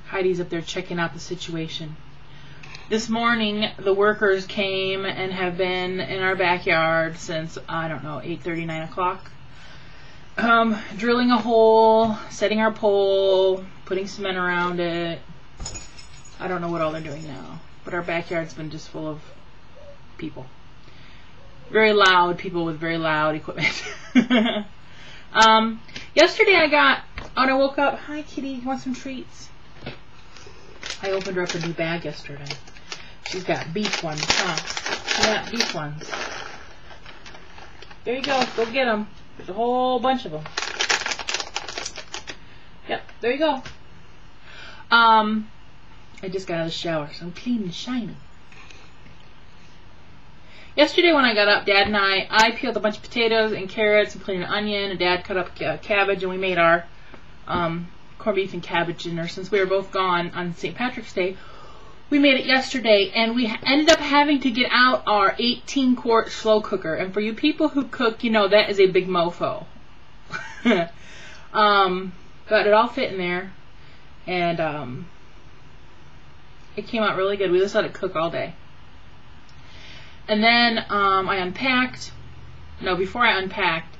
Heidi's up there checking out the situation. This morning, the workers came and have been in our backyard since, I don't know, 8:30, 9 o'clock. Drilling a hole, setting our pole, putting cement around it. I don't know what all they're doing now. But our backyard's been just full of people. Very loud people with very loud equipment. Yesterday when I woke up, hi kitty, you want some treats? I opened her up a new bag yesterday. She's got beef ones, huh? Yeah, beef ones. There you go get them. There's a whole bunch of them. Yep, there you go. I just got out of the shower, so I'm clean and shiny. Yesterday when I got up, Dad and I peeled a bunch of potatoes and carrots and cleaned an onion, and Dad cut up cabbage, and we made our corned beef and cabbage dinner. Since we were both gone on St. Patrick's Day, we made it yesterday, and we ended up having to get out our 18-quart slow cooker. And for you people who cook, you know that is a big mofo. But it all fit in there, and it came out really good. We just let it cook all day. And then I unpacked. No, before I unpacked,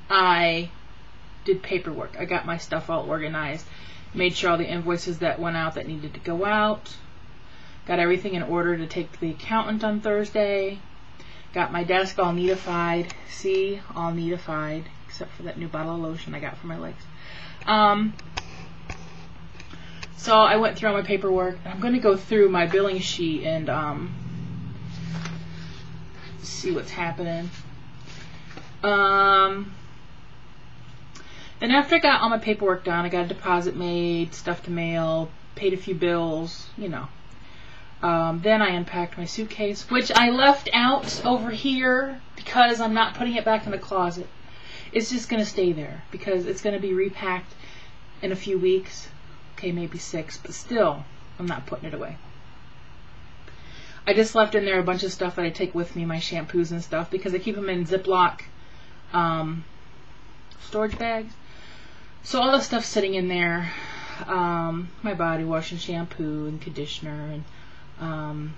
I did paperwork. I got my stuff all organized. Made sure all the invoices that went out that needed to go out. Got everything in order to take to the accountant on Thursday. Got my desk all neatified. See? All neatified. Except for that new bottle of lotion I got for my legs. So I went through all my paperwork. I'm going to go through my billing sheet and see what's happening. Then after I got all my paperwork done, I got a deposit made, stuff to mail, paid a few bills, you know. Then I unpacked my suitcase, which I left out over here because I'm not putting it back in the closet. It's just going to stay there because it's going to be repacked in a few weeks. Okay, maybe 6, but still, I'm not putting it away. I just left in there a bunch of stuff that I take with me, my shampoos and stuff, because I keep them in Ziploc storage bags. So all the stuff's sitting in there. My body wash and shampoo and conditioner and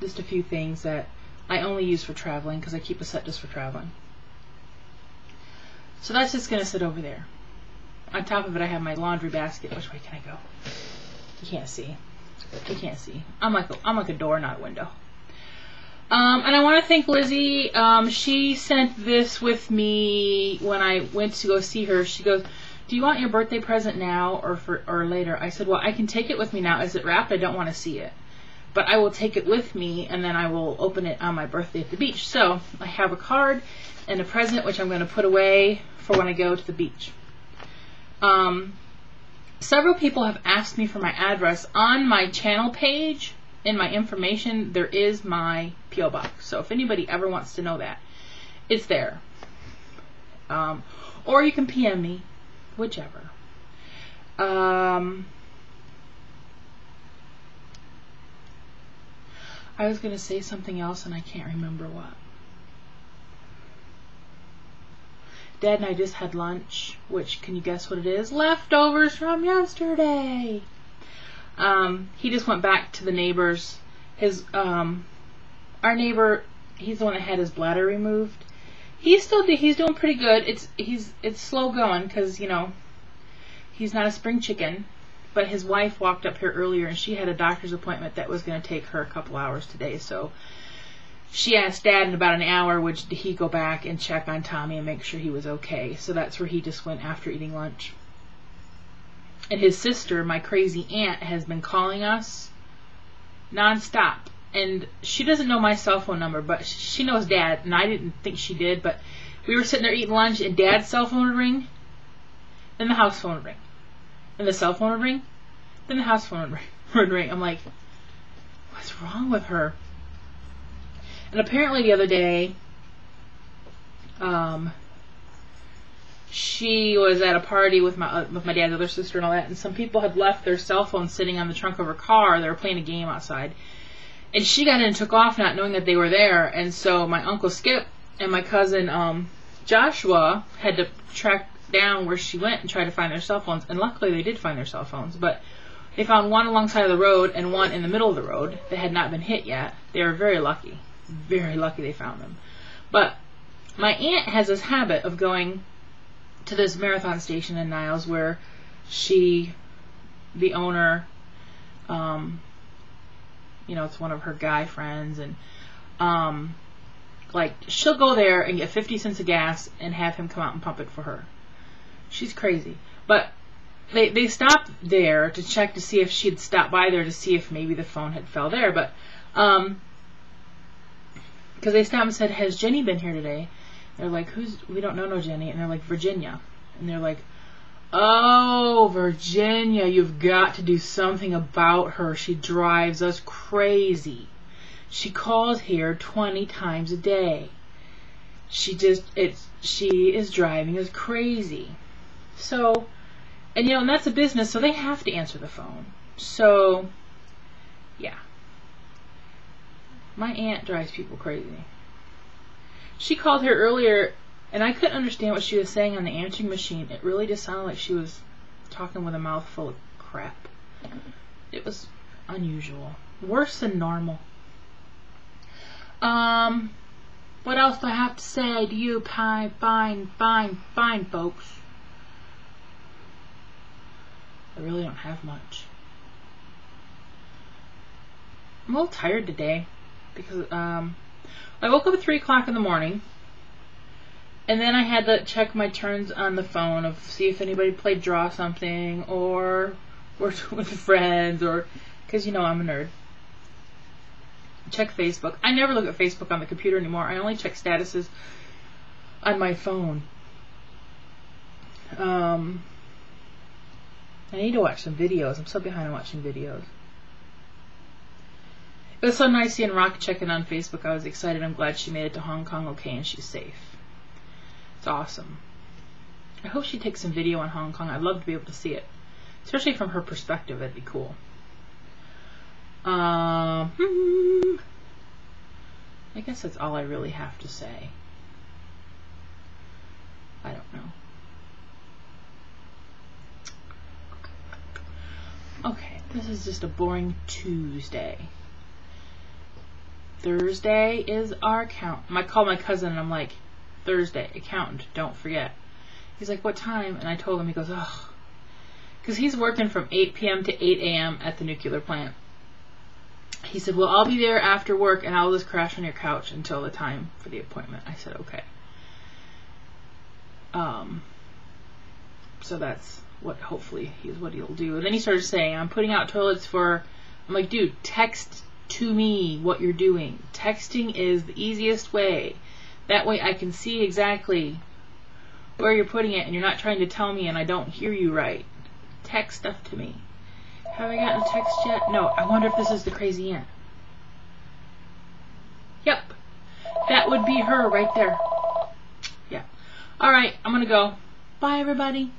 just a few things that I only use for traveling because I keep a set just for traveling. So that's just going to sit over there. On top of it, I have my laundry basket. Which way can I go? You can't see. You can't see. I'm like a door, not a window. And I want to thank Lizzie. She sent this with me when I went to go see her. She goes, "Do you want your birthday present now or later?" I said, "Well, I can take it with me now. Is it wrapped? I don't want to see it. But I will take it with me, and then I will open it on my birthday at the beach." So I have a card and a present, which I'm going to put away for when I go to the beach. Several people have asked me for my address. On my channel page, in my information, there is my P.O. box. So if anybody ever wants to know that, it's there. Or you can PM me, whichever. I was going to say something else and I can't remember what. Dad and I just had lunch, which, can you guess what it is? Leftovers from yesterday. He just went back to the neighbor's. Our neighbor, he's the one that had his bladder removed. He's doing pretty good. It's slow going because, you know, he's not a spring chicken. But his wife walked up here earlier and she had a doctor's appointment that was going to take her a couple hours today. So she asked Dad in about an hour would he go back and check on Tommy and make sure he was okay. So that's where he just went after eating lunch. And his sister, my crazy aunt, has been calling us nonstop. And she doesn't know my cell phone number, but she knows Dad. And I didn't think she did, but we were sitting there eating lunch and Dad's cell phone would ring. Then the house phone would ring. Then the cell phone would ring. Then the house phone would ring. I'm like, what's wrong with her? And apparently the other day, she was at a party with my dad's other sister and all that, and some people had left their cell phones sitting on the trunk of her car. They were playing a game outside. And she got in and took off not knowing that they were there. And so my Uncle Skip and my cousin Joshua had to track down where she went and try to find their cell phones. And luckily they did find their cell phones. But They found one alongside of the road and one in the middle of the road that had not been hit yet. They were very lucky. Very lucky they found them. But my aunt has this habit of going to this marathon station in Niles where she, the owner, you know, it's one of her guy friends, and like, she'll go there and get 50 cents of gas and have him come out and pump it for her. She's crazy. But they stopped there to check to see if she'd stopped by there to see if maybe the phone had fell there. But because they stopped and said, "Has Jenny been here today?" They're like, we don't know no Jenny. And they're like, "Virginia." And they're like, "Oh, Virginia, you've got to do something about her. She drives us crazy. She calls here 20 times a day. She is driving us crazy." So, and you know, and that's a business, so they have to answer the phone. So, yeah. My aunt drives people crazy. She called her earlier, and I couldn't understand what she was saying on the answering machine. It really just sounded like she was talking with a mouth full of crap. It was unusual. Worse than normal. What else do I have to say to you, fine folks? I really don't have much. I'm a little tired today because I woke up at 3 o'clock in the morning, and then I had to check my turns on the phone of see if anybody played Draw Something or worked with friends, or because you know I'm a nerd. Check Facebook. I never look at Facebook on the computer anymore. I only check statuses on my phone. I need to watch some videos. I'm so behind on watching videos. It was so nice seeing Rock checking on Facebook. I was excited. I'm glad she made it to Hong Kong okay and she's safe. It's awesome. I hope she takes some video on Hong Kong. I'd love to be able to see it. Especially from her perspective. That'd be cool. I guess that's all I really have to say. I don't know. Okay, this is just a boring Tuesday. Thursday is our count. I called my cousin and I'm like, Thursday, accountant, don't forget. He's like, what time? And I told him, he goes, oh. Because he's working from 8 p.m. to 8 a.m. at the nuclear plant. He said, well, I'll be there after work and I'll just crash on your couch until the time for the appointment. I said, okay. So that's what hopefully is what he'll do. And then he started saying, I'm putting out toilets for, I'm like, dude, text to me what you're doing. Texting is the easiest way. That way I can see exactly where you're putting it and you're not trying to tell me and I don't hear you right. Text stuff to me. Have I gotten a text yet? No. I wonder if this is the crazy aunt. Yep. That would be her right there. Yeah. Alright, I'm gonna go. Bye, everybody.